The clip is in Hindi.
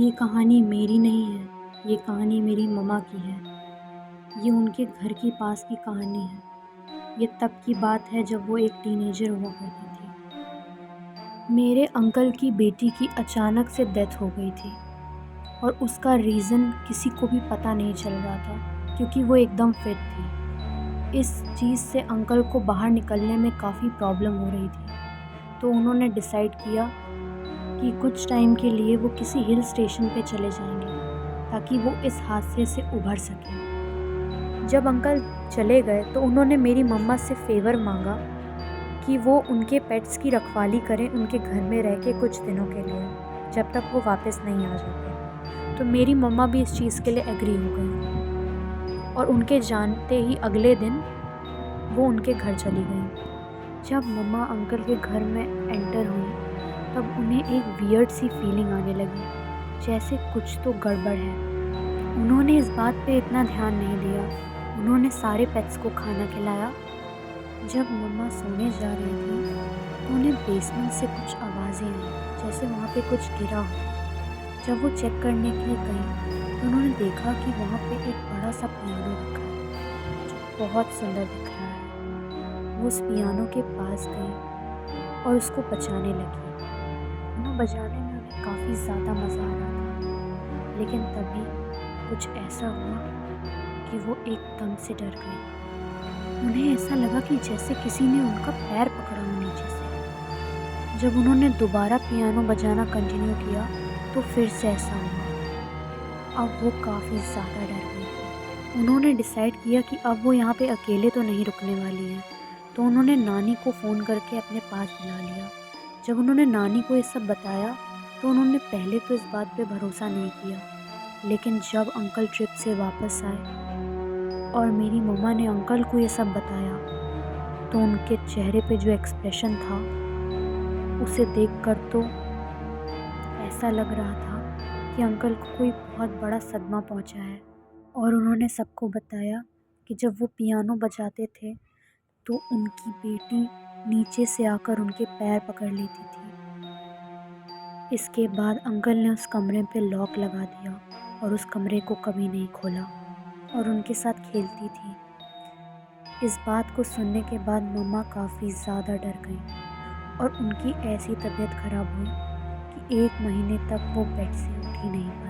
ये कहानी मेरी नहीं है, ये कहानी मेरी मम्मा की है। ये उनके घर के पास की कहानी है। ये तब की बात है जब वो एक टीनेजर हुआ करती थी। मेरे अंकल की बेटी की अचानक से डेथ हो गई थी और उसका रीज़न किसी को भी पता नहीं चल रहा था क्योंकि वो एकदम फिट थी। इस चीज़ से अंकल को बाहर निकलने में काफ़ी प्रॉब्लम हो रही थी, तो उन्होंने डिसाइड किया कि कुछ टाइम के लिए वो किसी हिल स्टेशन पे चले जाएंगे ताकि वो इस हादसे से उभर सकें। जब अंकल चले गए तो उन्होंने मेरी मम्मा से फेवर मांगा कि वो उनके पेट्स की रखवाली करें उनके घर में रह के कुछ दिनों के लिए, जब तक वो वापस नहीं आ जाते। तो मेरी मम्मा भी इस चीज़ के लिए एग्री हो गई और उनके जानते ही अगले दिन वो उनके घर चली गई। जब मम्मा अंकल के घर में एंटर हुई तब उन्हें एक वियर्ड सी फीलिंग आने लगी, जैसे कुछ तो गड़बड़ है। उन्होंने इस बात पे इतना ध्यान नहीं दिया। उन्होंने सारे पेट्स को खाना खिलाया। जब मम्मा सोने जा रही थी तो उन्हें बेसमेंट से कुछ आवाज़ें आई, जैसे वहाँ पे कुछ गिरा हो। जब वो चेक करने के लिए गई तो उन्होंने देखा कि वहाँ पे एक बड़ा सा पियानो रखा है जो बहुत सुंदर दिख रहा है। वो उस पियानो के पास गई और उसको बजाने लगी। पियानो बजाने में उन्हें काफ़ी ज़्यादा मज़ा आ रहा था, लेकिन तभी कुछ ऐसा हुआ कि वो एकदम से डर गई। उन्हें ऐसा लगा कि जैसे किसी ने उनका पैर पकड़ा हो नीचे से। जब उन्होंने दोबारा पियानो बजाना कंटिन्यू किया तो फिर से ऐसा हुआ। अब वो काफ़ी ज़्यादा डर गई। उन्होंने डिसाइड किया कि अब वो यहाँ पे अकेले तो नहीं रुकने वाली हैं, तो उन्होंने नानी को फ़ोन करके अपने पास बुला लिया। जब उन्होंने नानी को ये सब बताया तो उन्होंने पहले तो इस बात पे भरोसा नहीं किया, लेकिन जब अंकल ट्रिप से वापस आए और मेरी मम्मा ने अंकल को ये सब बताया तो उनके चेहरे पे जो एक्सप्रेशन था उसे देखकर तो ऐसा लग रहा था कि अंकल को कोई बहुत बड़ा सदमा पहुंचा है। और उन्होंने सबको बताया कि जब वो पियानो बजाते थे तो उनकी बेटी नीचे से आकर उनके पैर पकड़ लेती थी। इसके बाद अंकल ने उस कमरे पे लॉक लगा दिया और उस कमरे को कभी नहीं खोला और उनके साथ खेलती थी। इस बात को सुनने के बाद मम्मा काफ़ी ज़्यादा डर गई और उनकी ऐसी तबीयत ख़राब हुई कि 1 महीने तक वो बेड से उठ ही नहीं पाई।